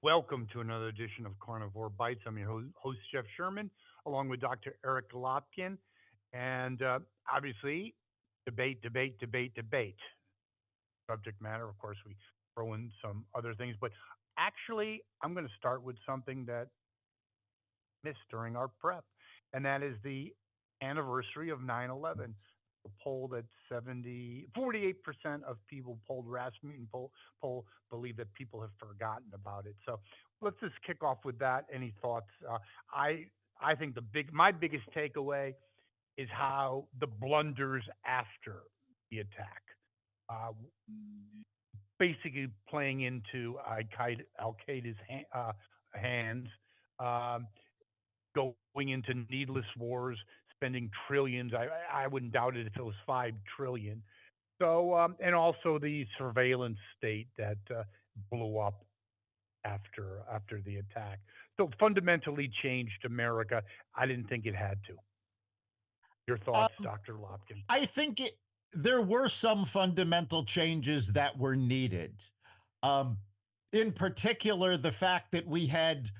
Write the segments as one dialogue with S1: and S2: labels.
S1: Welcome to another edition of Carnivore Bites. I'm your host, Jeff Sherman, along with Dr. Eric Lopkin. And obviously, debate, debate, debate, debate. Subject matter, of course, we throw in some other things. But actually, I'm going to start with something that missed during our prep, and that is the anniversary of 9/11. A poll that 48% of people polled, Rasmussen poll believe that people have forgotten about it. So let's just kick off with that. Any thoughts? I I think my biggest takeaway is how the blunders after the attack, uh, basically playing into Al Qaeda's hands, um, going into needless wars, spending trillions. I wouldn't doubt it if it was 5 trillion. So and also the surveillance state that blew up after the attack. So fundamentally changed America. I didn't think it had to. Your thoughts,
S2: Um,
S1: Dr. Lopkin?
S2: I think there were some fundamental changes that were needed. Um, in particular, the fact that we had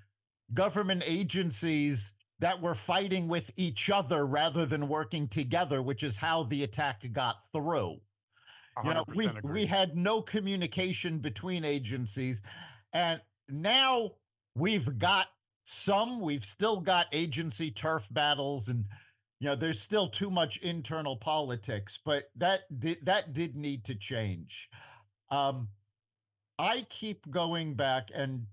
S2: government agencies that were fighting with each other rather than working together, which is how the attack got through. You know,
S1: 100%
S2: we
S1: agree.
S2: had no communication between agencies, and now we've still got agency turf battles, and there's still too much internal politics, but that did need to change. um I keep going back, and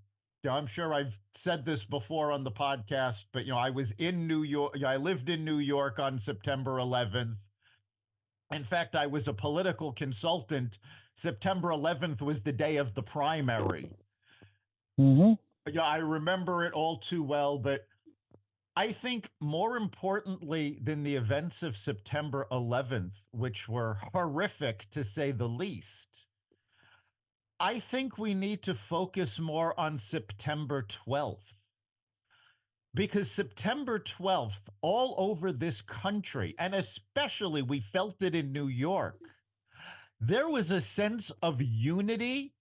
S2: I'm sure I've said this before on the podcast, but I was in New York. I lived in New York on September 11th. In fact, I was a political consultant. September 11th was the day of the primary.
S3: Hmm.
S2: Yeah, I remember it all too well, but I think more importantly than the events of September 11th, which were horrific to say the least, I think we need to focus more on September 12th, because September 12th, all over this country, and especially we felt it in New York, there was a sense of unity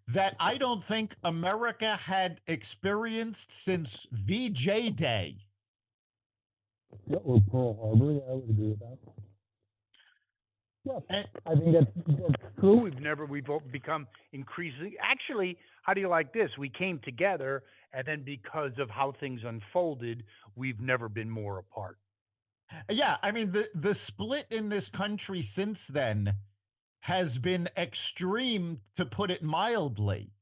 S2: that I don't think America had experienced since VJ Day.
S3: Yeah, or Pearl Harbor. Yeah, I would agree with that. Yeah,
S2: And
S3: I think that's true.
S1: We've become increasingly, actually, how do you like this? We came together, and then because of how things unfolded, we've never been more apart.
S2: yeah, I mean, the split in this country since then has been extreme, to put it mildly.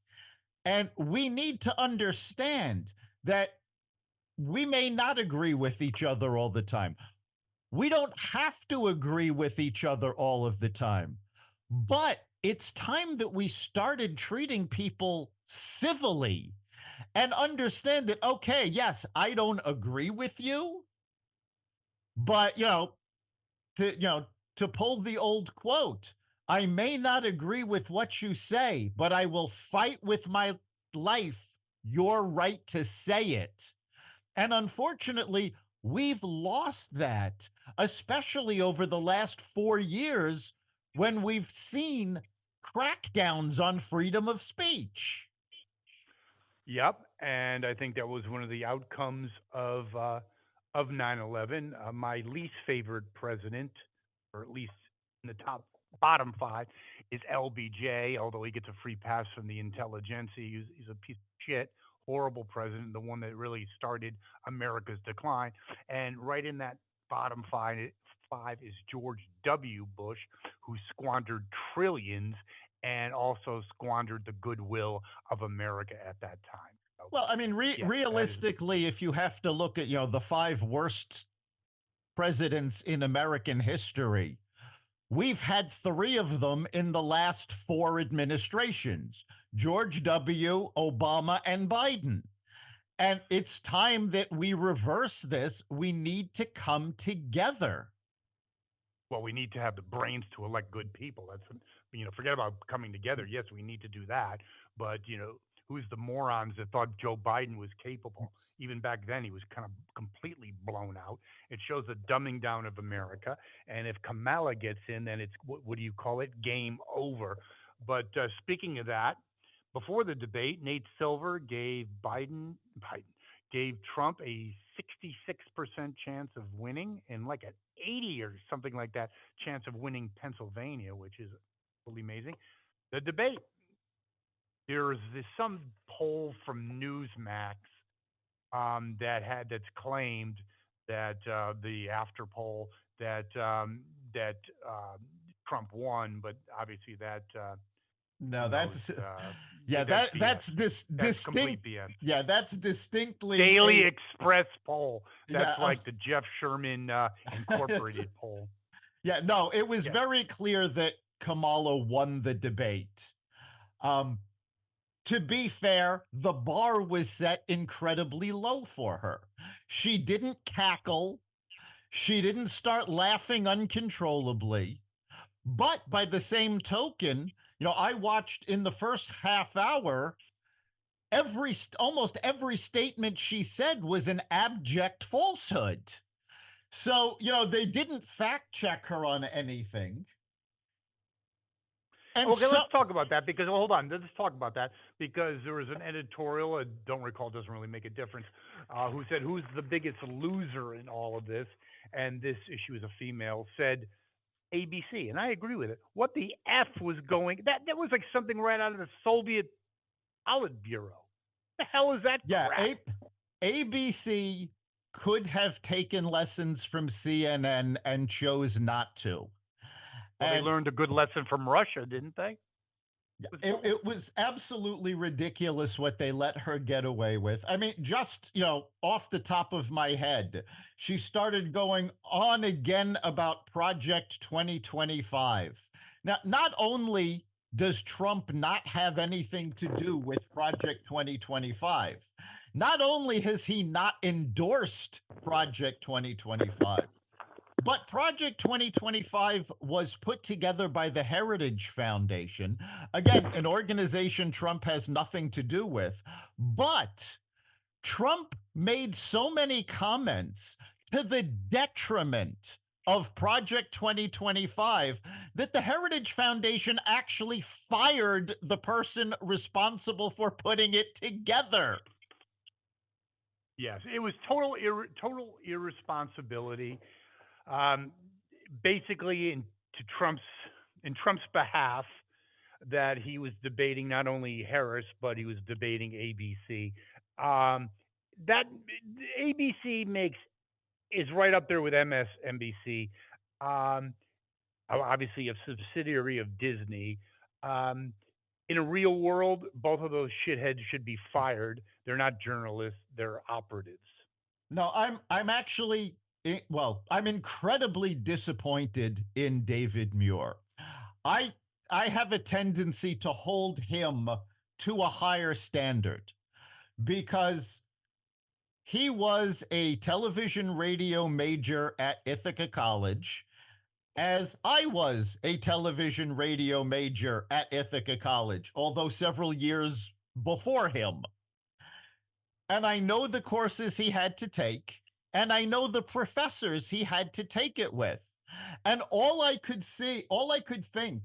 S2: And we need to understand that we may not agree with each other all the time. We don't have to agree with each other all of the time. But it's time that we started treating people civilly and understand that, okay, yes, I don't agree with you, but, to pull the old quote, I may not agree with what you say, but I will fight with my life your right to say it. And unfortunately, we've lost that, especially over the last 4 years when we've seen crackdowns on freedom of speech.
S1: Yep, and I think that was one of the outcomes of 9/11. My least favorite president, or at least in the bottom five, is LBJ. Although he gets a free pass from the intelligentsia, he's a piece of shit, horrible president, the one that really started America's decline. And right in that bottom five is George W. Bush, who squandered trillions and also squandered the goodwill of America at that time. So,
S2: Well, I mean,
S1: yes, that is.
S2: realistically, if you have to look at, the five worst presidents in American history, we've had three of them in the last four administrations: George W., Obama, and Biden. And it's time that we reverse this. We need to come together.
S1: Well, we need to have the brains to elect good people. Forget about coming together. Yes, we need to do that. But, who's the morons that thought Joe Biden was capable? Even back then, he was kind of completely blown out. It shows the dumbing down of America. And if Kamala gets in, then it's, what do you call it? Game over. But speaking of that, Before the debate, Nate Silver Biden gave Trump a 66% chance of winning and like an 80 or something like that chance of winning Pennsylvania, which is really amazing. The debate, there's some poll from Newsmax that's claimed that the after poll that Trump won, but obviously that
S2: No,
S1: who knows?
S2: that's yeah,
S1: That's
S2: that
S1: BS.
S2: that's this
S1: That's complete
S2: distinct.
S1: BS.
S2: Yeah, that's distinctly
S1: Daily
S2: a
S1: Express poll. That's
S2: yeah.
S1: like the Jeff Sherman
S2: It's,
S1: Incorporated poll.
S2: yeah, no, it was
S1: Yeah.
S2: very clear that Kamala won the debate. Um, to be fair, the bar was set incredibly low for her. She didn't cackle. She didn't start laughing uncontrollably. But by the same token, I watched in the first half hour, almost every statement she said was an abject falsehood. So, they didn't fact check her on anything. And
S1: Okay,
S2: so,
S1: let's talk about that because well, hold on. Let's talk about that because there was an editorial. I don't recall. Doesn't really make a difference. Who said who's the biggest loser in all of this? And this issue is a female said ABC, and I agree with it. What the f was going? That was like something right out of the Soviet Politburo. The hell is that
S2: yeah,
S1: crap?
S2: ABC could have taken lessons from CNN and chose not to.
S1: Well, they
S2: And
S1: learned a good lesson from Russia, didn't they?
S2: it was absolutely ridiculous what they let her get away with. I mean, just, off the top of my head, she started going on again about Project 2025. Now, not only does Trump not have anything to do with Project 2025, not only has he not endorsed Project 2025, but Project 2025 was put together by the Heritage Foundation. Again, an organization Trump has nothing to do with. But Trump made so many comments to the detriment of Project 2025 that the Heritage Foundation actually fired the person responsible for putting it together.
S1: Yes, it was total irresponsibility. Um, Basically, in Trump's behalf, that he was debating not only Harris but he was debating ABC. Um, that ABC makes is right up there with MSNBC. Um, Obviously, a subsidiary of Disney. Um, in a real world, both of those shitheads should be fired. They're not journalists; they're operatives.
S2: No, I'm actually well, I'm incredibly disappointed in David Muir. I I have a tendency to hold him to a higher standard because he was a television radio major at Ithaca College, as I was a television radio major at Ithaca College, although several years before him. And I know the courses he had to take, and I know the professors he had to take it with. And all I could think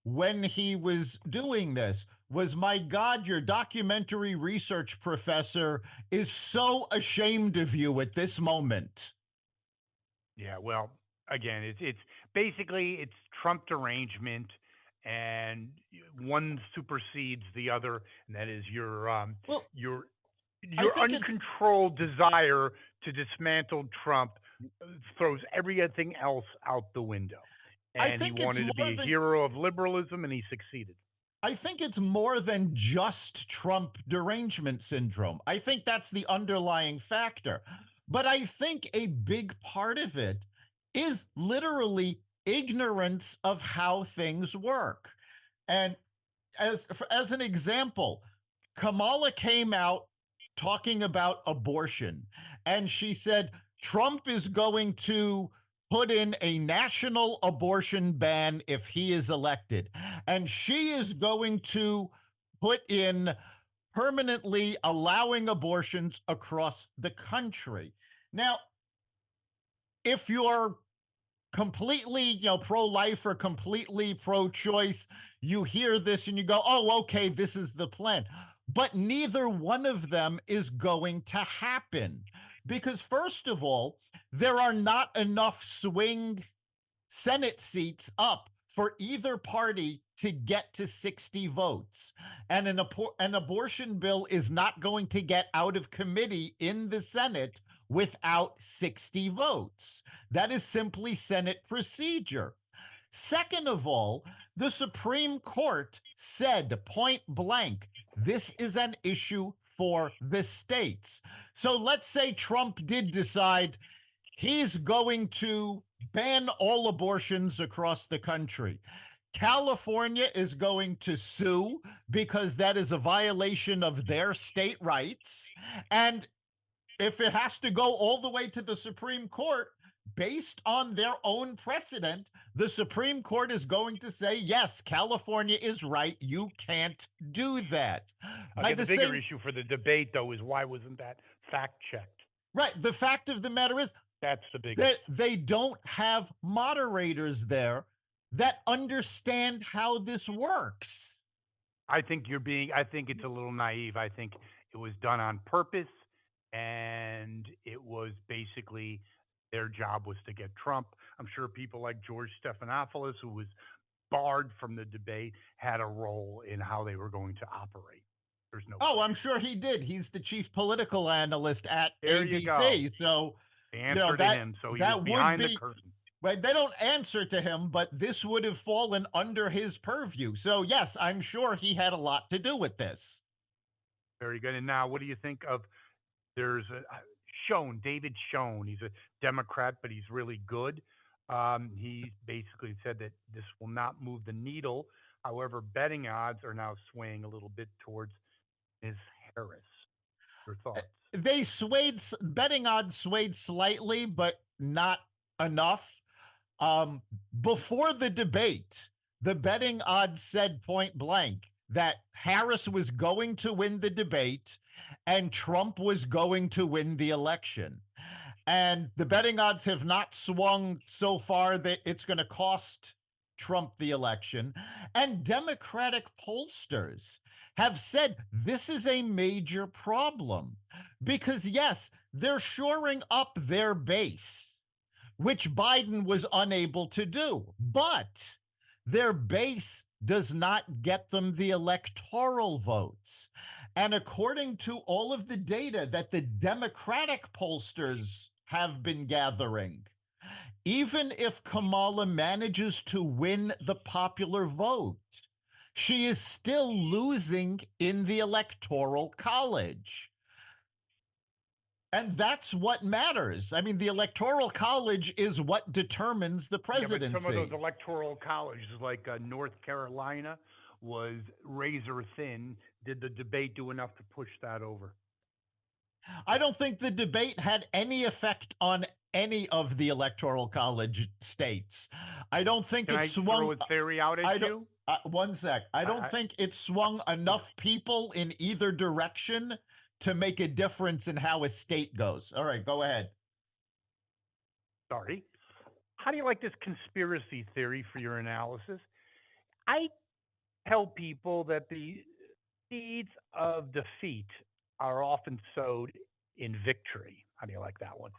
S2: when he was doing this was, my God, your documentary research professor is so ashamed of you at this moment.
S1: Yeah, well, again, it's basically it's Trump derangement, and one supersedes the other, and that is
S2: Well,
S1: your
S2: I
S1: your
S2: think it's
S1: uncontrolled desire to dismantle Trump throws everything else out the window.
S2: I
S1: And he
S2: think it's
S1: wanted to be
S2: more
S1: a
S2: than
S1: hero of liberalism, and he succeeded.
S2: I think it's more than just Trump derangement syndrome. I think that's the underlying factor. But I think a big part of it is literally ignorance of how things work. And as an example, Kamala came out talking about abortion, and she said Trump is going to put in a national abortion ban if he is elected, and she is going to put in permanently allowing abortions across the country. Now, if you're completely, pro-life or completely pro-choice, you hear this and you go, oh, okay, this is the plan. But neither one of them is going to happen because, first of all, there are not enough swing Senate seats up for either party to get to 60 votes. And an abortion bill is not going to get out of committee in the Senate without 60 votes. That is simply Senate procedure. Second of all, the Supreme Court said point blank, this is an issue for the states. So let's say Trump did decide he's going to ban all abortions across the country. California is going to sue because that is a violation of their state rights. And if it has to go all the way to the Supreme Court, based on their own precedent, the Supreme Court is going to say, yes, California is right. You can't do that.
S1: Okay, the bigger issue for the debate, though, is why wasn't that fact checked?
S2: Right. The fact of the matter is,
S1: that's the big.
S2: They don't have moderators there that understand how this works.
S1: I think it's a little naive. I think it was done on purpose, and it was basically their job was to get Trump. I'm sure people like George Stephanopoulos, who was barred from the debate, had a role in how they were going to operate. There's no
S2: question. I'm sure he did. He's the chief political analyst at
S1: there
S2: ABC. So
S1: they answer to him. So he was behind the curtain.
S2: Right, they don't answer to him, but this would have fallen under his purview. So yes, I'm sure he had a lot to do with this.
S1: Very good. And now, what do you think of? There's David Schoen. He's a Democrat, but he's really good. He basically said that this will not move the needle. However, betting odds are now swaying a little bit towards Ms. Harris. Your thoughts?
S2: Betting odds swayed slightly, but not enough. Before the debate, the betting odds said point blank that Harris was going to win the debate and Trump was going to win the election. And the betting odds have not swung so far that it's going to cost Trump the election. And Democratic pollsters have said this is a major problem because, yes, they're shoring up their base, which Biden was unable to do. But their base does not get them the electoral votes. And according to all of the data that the Democratic pollsters have been gathering, even if Kamala manages to win the popular vote, she is still losing in the Electoral College. And that's what matters. I mean, the Electoral College is what determines the presidency.
S1: Yeah, but some of those electoral colleges, like North Carolina, was razor thin. Did the debate do enough to push that over?
S2: I don't think the debate had any effect on any of the Electoral College states. I don't think it swung.
S1: Throw a theory out at you?
S2: One sec. I don't think it swung enough people in either direction to make a difference in how a state goes. All right, go ahead.
S1: Sorry. How do you like this conspiracy theory for your analysis? I tell people that the seeds of defeat are often sowed in victory. How do you like that one?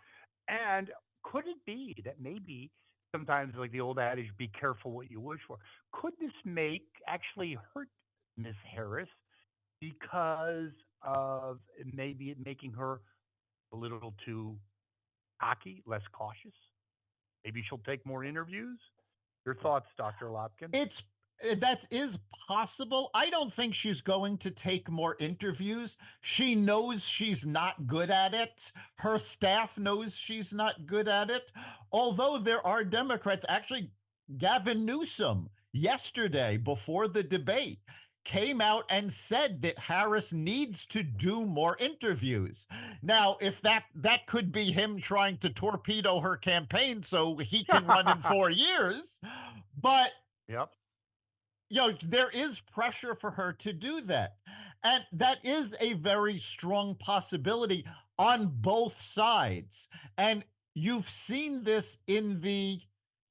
S1: And could it be that maybe sometimes, like the old adage, be careful what you wish for? Could this actually hurt Miss Harris because of maybe it making her a little too cocky, less cautious? Maybe she'll take more interviews? Your thoughts, Dr. Lopkin?
S2: That is possible. I don't think she's going to take more interviews. She knows she's not good at it. Her staff knows she's not good at it. Although there are Democrats, actually, Gavin Newsom, yesterday before the debate, came out and said that Harris needs to do more interviews. Now, if that could be him trying to torpedo her campaign so he can run in 4 years, but
S1: yep.
S2: There is pressure for her to do that. And that is a very strong possibility on both sides. And you've seen this in the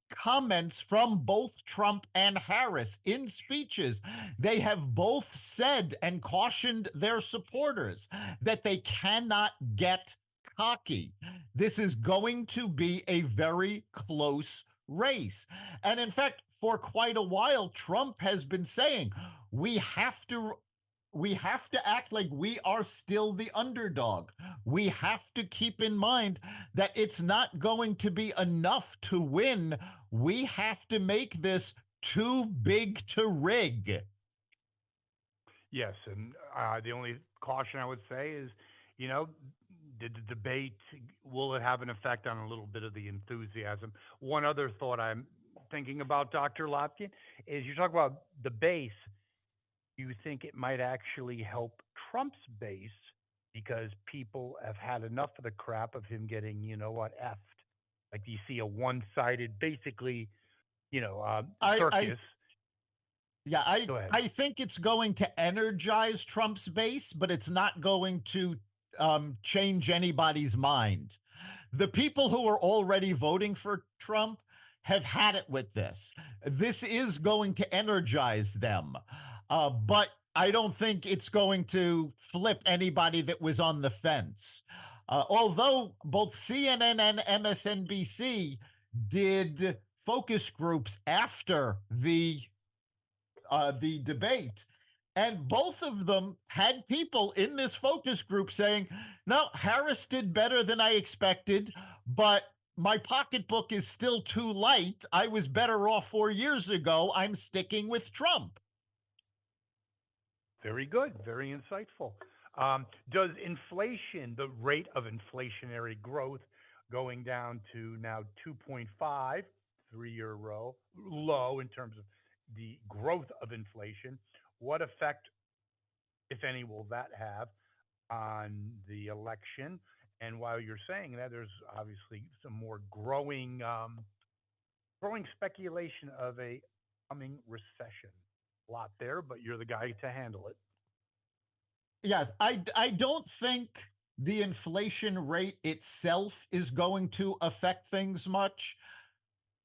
S2: comments from both Trump and Harris in speeches. They have both said and cautioned their supporters that they cannot get cocky. This is going to be a very close race. And in fact, for quite a while, Trump has been saying we have to act like we are still the underdog. We have to keep in mind that it's not going to be enough to win. We have to make this too big to rig.
S1: Yes, and the only caution I would say is, you know, the debate, will it have an effect on a little bit of the enthusiasm? One other thought I'm thinking about, Dr. Lopkin, is you talk about the base. You think it might actually help Trump's base because people have had enough of the crap of him getting, you know what, effed. Like you see a one-sided, basically,
S2: I
S1: circus.
S2: Yeah,
S1: Go ahead.
S2: I think it's going to energize Trump's base, but it's not going to change anybody's mind. The people who are already voting for Trump have had it with this. This is going to energize them, but I don't think it's going to flip anybody that was on the fence. Although both CNN and MSNBC did focus groups after the debate. And both of them had people in this focus group saying, no, Harris did better than I expected, but my pocketbook is still too light. I was better off 4 years ago. I'm sticking with Trump.
S1: Very good. Very insightful. Does inflation, the rate of inflationary growth going down to now 2.5, 3-year low in terms of the growth of inflation, what effect, if any, will that have on the election? And while you're saying that, there's obviously some more growing speculation of a coming recession. A lot there, but you're the guy to handle it.
S2: Yes, I don't think the inflation rate itself is going to affect things much,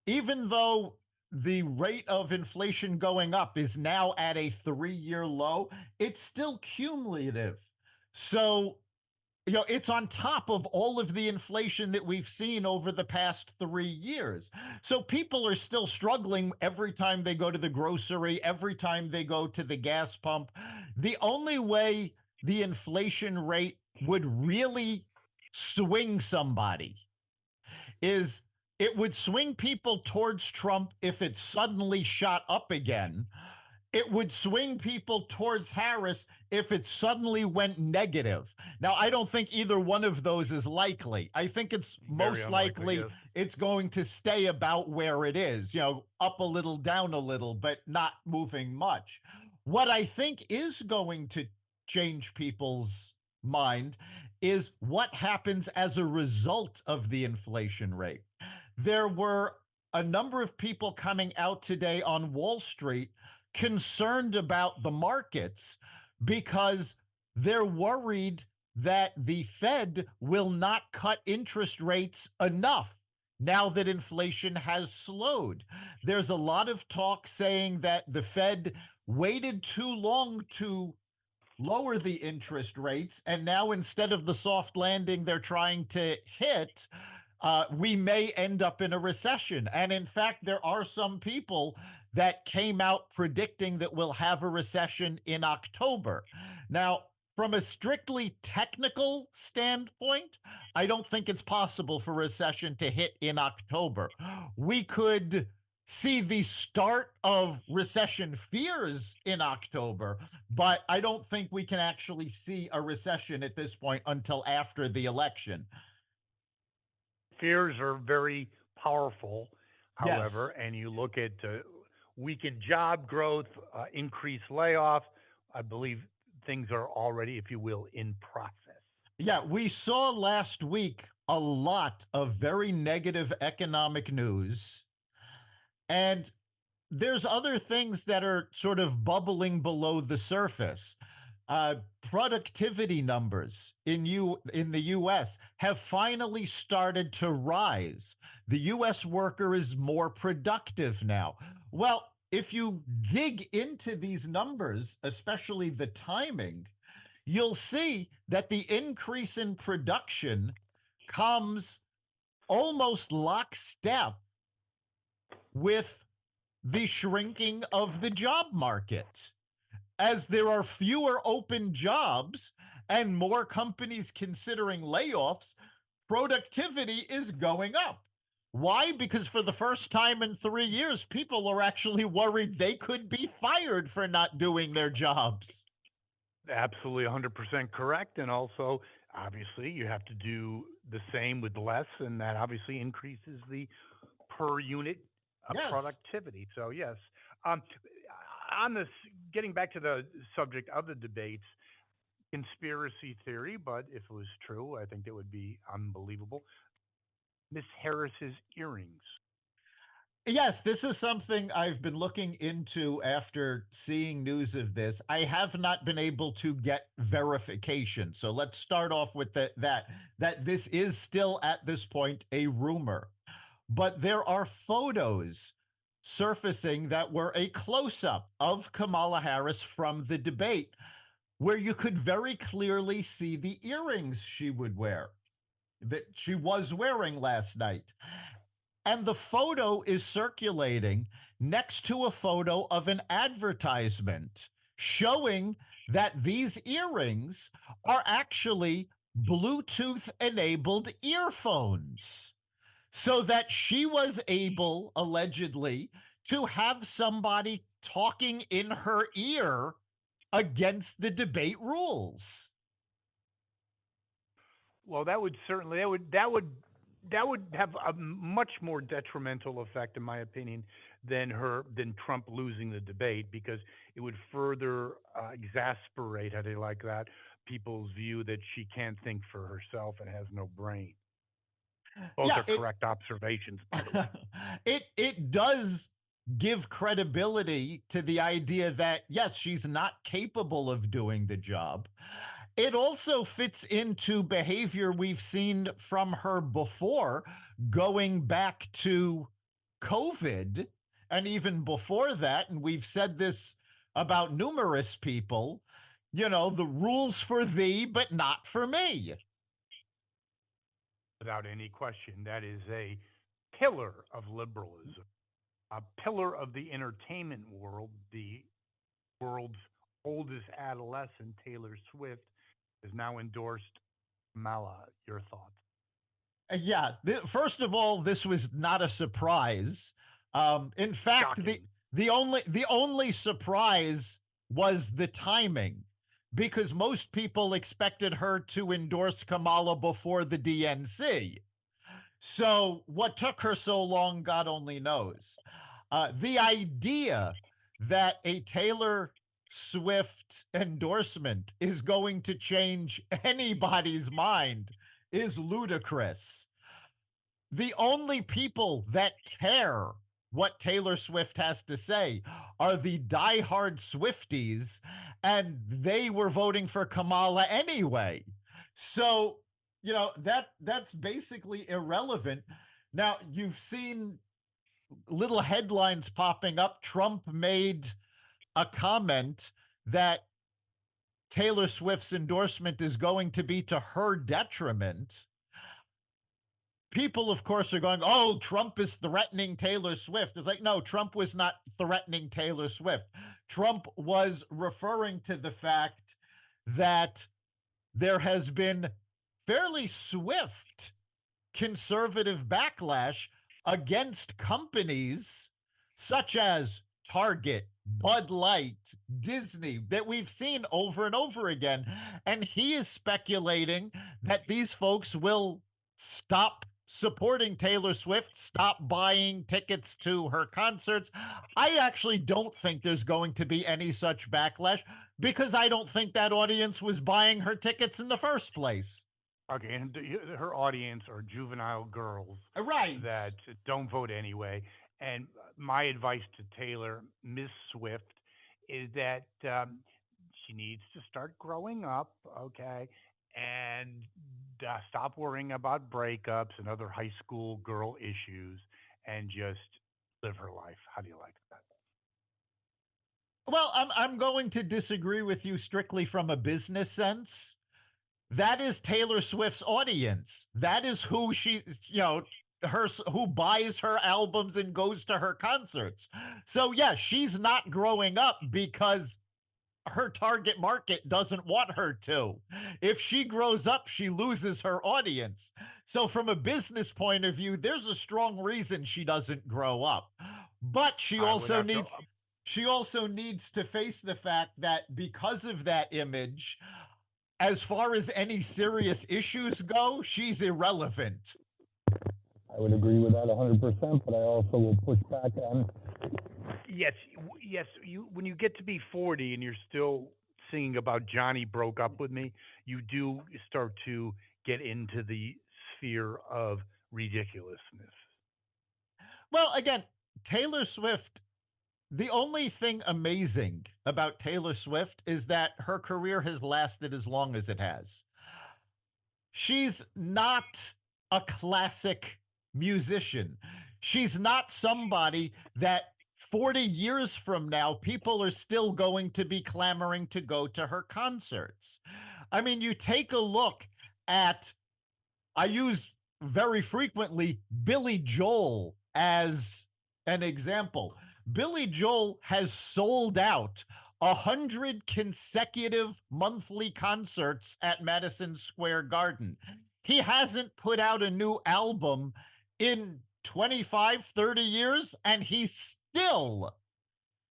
S2: even though the rate of inflation going up is now at a 3-year low, it's still cumulative. So, it's on top of all of the inflation that we've seen over the past 3 years. So people are still struggling every time they go to the grocery, every time they go to the gas pump. The only way the inflation rate would really swing somebody is it would swing people towards Trump if it suddenly shot up again. It would swing people towards Harris if it suddenly went negative. Now, I don't think either one of those is likely. I think it's
S1: Very
S2: most
S1: unlikely,
S2: likely
S1: yes.
S2: it's going to stay about where it is, up a little, down a little, but not moving much. What I think is going to change people's mind is what happens as a result of the inflation rate. There were a number of people coming out today on Wall Street concerned about the markets because they're worried that the Fed will not cut interest rates enough now that inflation has slowed. There's a lot of talk saying that the Fed waited too long to lower the interest rates, and now instead of the soft landing they're trying to hit, we may end up in a recession. And in fact, there are some people that came out predicting that we'll have a recession in October. Now, from a strictly technical standpoint, I don't think it's possible for a recession to hit in October. We could see the start of recession fears in October, but I don't think we can actually see a recession at this point until after the election.
S1: Fears are very powerful,
S2: Yes.
S1: however, and you look at weakened job growth, increased layoffs. I believe things are already, if you will, in process.
S2: Yeah, we saw last week a lot of very negative economic news. And there's other things that are sort of bubbling below the surface. uh, productivity numbers in the US have finally started to rise. The US worker is more productive now. Well, if you dig into these numbers, especially the timing, you'll see that the increase in production comes almost lockstep with the shrinking of the job market. As there are fewer open jobs and more companies considering layoffs, productivity is going up. Why? Because for the first time in 3 years, people are actually worried they could be fired for not doing their jobs.
S1: Absolutely 100% correct. And also, obviously, you have to do the same with less, and that obviously increases the per unit
S2: Yes.
S1: productivity. So, yes. Um, on this, getting back to the subject of the debates, conspiracy theory, but if it was true, I think it would be unbelievable. Miss Harris's earrings.
S2: Yes, this is something I've been looking into after seeing news of this. I have not been able to get verification. So let's start off with that this is still at this point a rumor. But there are photos surfacing that were a close up of Kamala Harris from the debate where you could very clearly see the earrings she would wear that she was wearing last night. And the photo is circulating next to a photo of an advertisement showing that these earrings are actually Bluetooth enabled earphones. So that she was able, allegedly, to have somebody talking in her ear against the debate rules.
S1: Well, that would certainly that would have a much more detrimental effect, in my opinion, than Trump losing the debate, because it would further exasperate, how they like that, people's view that she can't think for herself and has no brain. Both
S2: Yeah,
S1: are correct observations, by the way.
S2: it does give credibility to the idea that yes, she's not capable of doing the job. It also fits into behavior we've seen from her before, going back to COVID and even before that. And we've said this about numerous people, the rules for thee, but not for me.
S1: Without any question, that is a pillar of liberalism, a pillar of the entertainment world. The world's oldest adolescent, Taylor Swift, has now endorsed Mala. Your thoughts?
S2: Yeah. First of all, this was not a surprise. In fact,
S1: Shocking.
S2: the only surprise was the timing, because most people expected her to endorse Kamala before the DNC. So what took her so long, God only knows. The idea that a Taylor Swift endorsement is going to change anybody's mind is ludicrous. The only people that care what Taylor Swift has to say are the diehard Swifties, and they were voting for Kamala anyway. So, that's basically irrelevant. Now, you've seen little headlines popping up. Trump made a comment that Taylor Swift's endorsement is going to be to her detriment. People, of course, are going, oh, Trump is threatening Taylor Swift. It's like, no, Trump was not threatening Taylor Swift. Trump was referring to the fact that there has been fairly swift conservative backlash against companies such as Target, Bud Light, Disney, that we've seen over and over again. And he is speculating that these folks will stop supporting Taylor Swift, stop buying tickets to her concerts. I actually don't think there's going to be any such backlash, because I don't think that audience was buying her tickets in the first place.
S1: Okay, and her audience are juvenile girls
S2: Right.
S1: that don't vote anyway. And my advice to Taylor, Miss Swift, is that she needs to start growing up, okay, and stop worrying about breakups and other high school girl issues and just live her life. How do you like that?
S2: Well, I'm going to disagree with you strictly from a business sense. That is Taylor Swift's audience. That is who she, her who buys her albums and goes to her concerts. So yeah, she's not growing up because her target market doesn't want her to. If she grows up, she loses her audience. So from a business point of view, there's a strong reason she doesn't grow up. But
S1: I would have to.
S2: she also needs to face the fact that because of that image, as far as any serious issues go, she's irrelevant.
S3: I would agree with that 100%, but I also will push back on.
S1: Yes, yes. You when you get to be 40 and you're still singing about Johnny broke up with me, you do start to get into the sphere of ridiculousness.
S2: Well, again, Taylor Swift, the only thing amazing about Taylor Swift is that her career has lasted as long as it has. She's not a classic musician. She's not somebody that 40 years from now, people are still going to be clamoring to go to her concerts. I mean, you take a look at, I use very frequently Billy Joel as an example. Billy Joel has sold out 100 consecutive monthly concerts at Madison Square Garden. He hasn't put out a new album in 25, 30 years, and he's still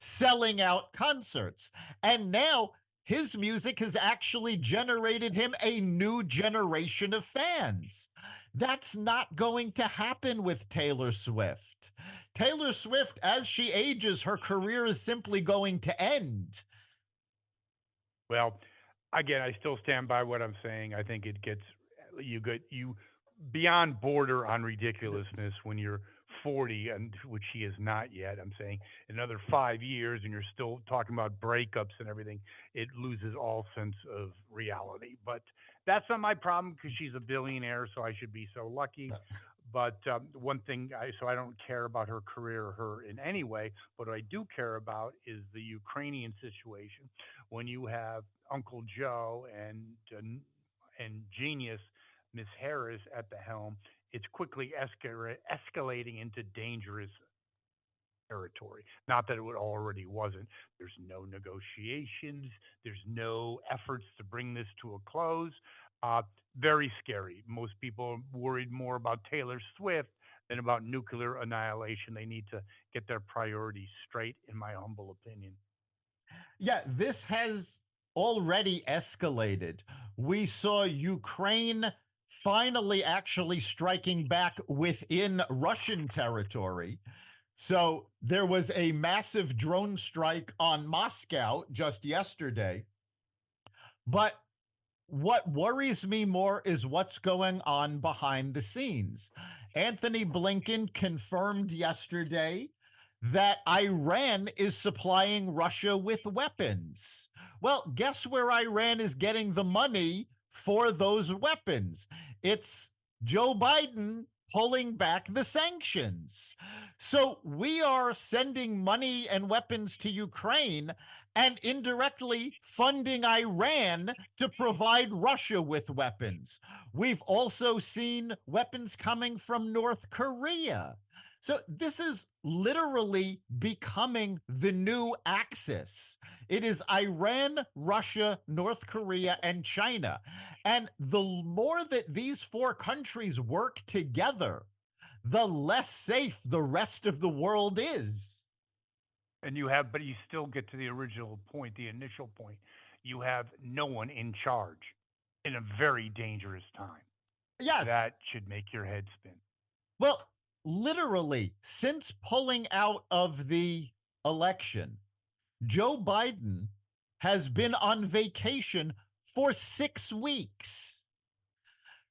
S2: selling out concerts. And now his music has actually generated him a new generation of fans. That's not going to happen with Taylor Swift. Taylor Swift, as she ages, her career is simply going to end.
S1: Well, again, I still stand by what I'm saying. I think it gets you beyond border on ridiculousness when you're 40, and which she is not yet. I'm saying in another 5 years, and you're still talking about breakups and everything, it loses all sense of reality. But that's not my problem because she's a billionaire, so I should be so lucky. But one thing, so I don't care about her career or her in any way. But what I do care about is the Ukrainian situation. When you have Uncle Joe and genius Miss Harris at the helm, it's quickly escalating into dangerous territory. Not that it already wasn't. There's no negotiations. There's no efforts to bring this to a close. Uh, Very scary. Most people are worried more about Taylor Swift than about nuclear annihilation. They need to get their priorities straight, in my humble opinion.
S2: Yeah, this has already escalated. We saw Ukraine finally actually striking back within Russian territory. So there was a massive drone strike on Moscow just yesterday. But what worries me more is what's going on behind the scenes. Anthony Blinken confirmed yesterday that Iran is supplying Russia with weapons. Well, guess where Iran is getting the money for those weapons? It's Joe Biden pulling back the sanctions. So we are sending money and weapons to Ukraine and indirectly funding Iran to provide Russia with weapons. We've also seen weapons coming from North Korea. So this is literally becoming the new axis. It is Iran, Russia, North Korea, and China. And the more that these four countries work together, the less safe the rest of the world is.
S1: But you still get to the original point, the initial point. You have no one in charge in a very dangerous time.
S2: Yes.
S1: That should make your head spin.
S2: Well, literally, since pulling out of the election, Joe Biden has been on vacation for 6 weeks.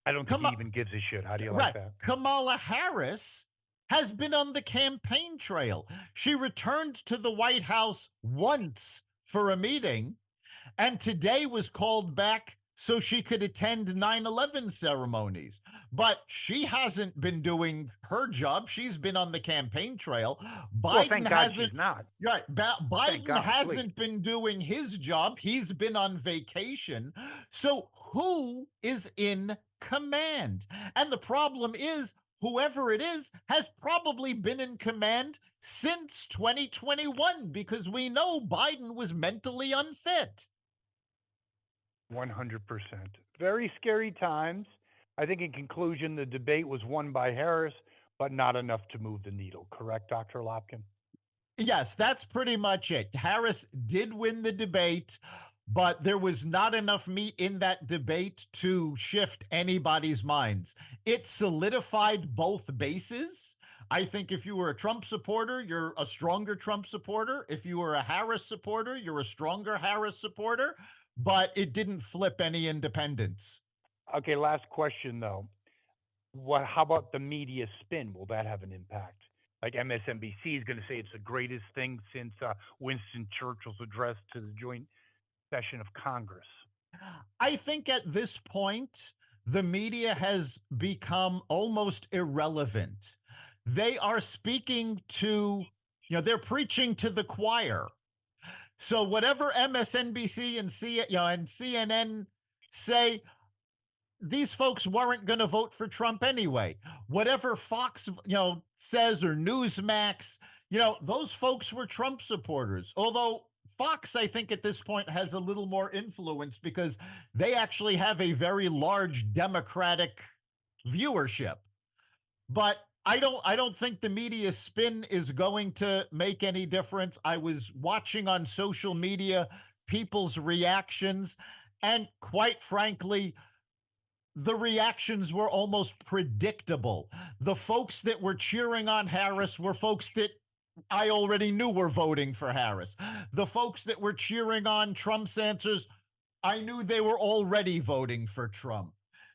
S1: I don't think he even gives a shit. How do you like that?
S2: Kamala Harris has been on the campaign trail. She returned to the White House once for a meeting, And today was called back so she could attend 9/11 ceremonies. But she hasn't been doing her job. She's been on the campaign trail.
S1: Well,
S2: Biden
S1: thank God
S2: hasn't.
S1: she's not.
S2: Right.
S1: Thank
S2: Biden
S1: God, please.
S2: hasn't been doing his job. He's been on vacation. So who is in command? And the problem is, whoever it is has probably been in command since 2021 because we know Biden was mentally unfit.
S1: 100%. Very scary times. I think in conclusion, the debate was won by Harris, but not enough to move the needle. Correct, Dr. Lopkin?
S2: Yes, that's pretty much it. Harris did win the debate, but there was not enough meat in that debate to shift anybody's minds. It solidified both bases. I think if you were a Trump supporter, you're a stronger Trump supporter. If you were a Harris supporter, you're a stronger Harris supporter, but it didn't flip any independents.
S1: Okay, last question though. How about the media spin? Will that have an impact? Like MSNBC is going to say it's the greatest thing since Winston Churchill's address to the joint session of Congress.
S2: I think at this point, the media has become almost irrelevant. They are speaking to, they're preaching to the choir. So whatever MSNBC and and CNN say, these folks weren't going to vote for Trump anyway. Whatever Fox, says, or Newsmax, those folks were Trump supporters. Although Fox, I think at this point has a little more influence because they actually have a very large Democratic viewership. But I don't think the media spin is going to make any difference. I was watching on social media people's reactions, and quite frankly, the reactions were almost predictable. The folks that were cheering on Harris were folks that I already knew were voting for Harris. The folks that were cheering on Trump's answers, I knew they were already voting for Trump.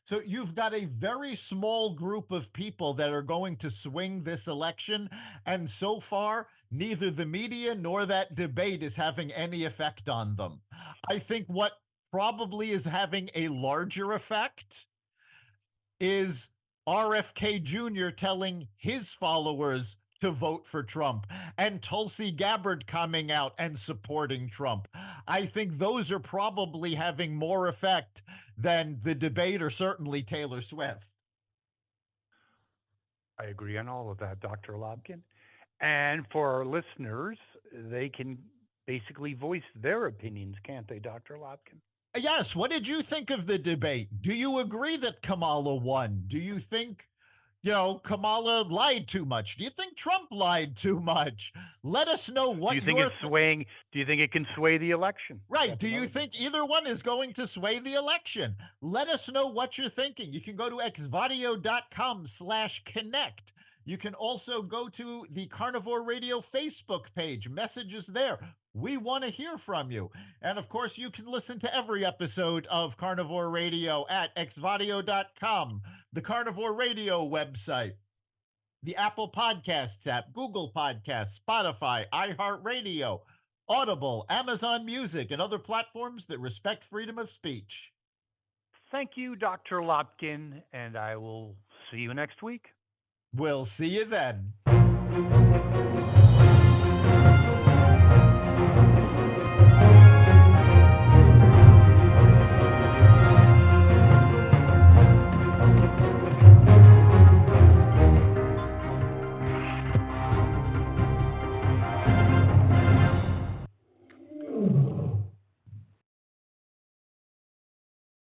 S2: So you've got a very small group of people that are going to swing this election. And so far, neither the media nor that debate is having any effect on them. I think what probably is having a larger effect is RFK Jr. telling his followers to vote for Trump and Tulsi Gabbard coming out and supporting Trump. I think those are probably having more effect than the debate or certainly Taylor Swift.
S1: I agree on all of that, Dr. Lobkin. And for our listeners, they can basically voice their opinions, can't they, Dr. Lobkin?
S2: Yes. What did you think of the debate? Do you agree that Kamala won? Do you think, Kamala lied too much? Do you think Trump lied too much? Let us know what
S1: do you think it's swaying? Do you think it can sway the election?
S2: Right.
S1: That's
S2: Do you think either one is going to sway the election? Let us know what you're thinking. You can go to xvadio.com/connect. You can also go to the Carnivore Radio Facebook page, messages there. We want to hear from you. And of course, you can listen to every episode of Carnivore Radio at xvadio.com, the Carnivore Radio website, the Apple Podcasts app, Google Podcasts, Spotify, iHeartRadio, Audible, Amazon Music, and other platforms that respect freedom of speech.
S1: Thank you, Dr. Lopkin, and I will see you next week.
S2: We'll see you then.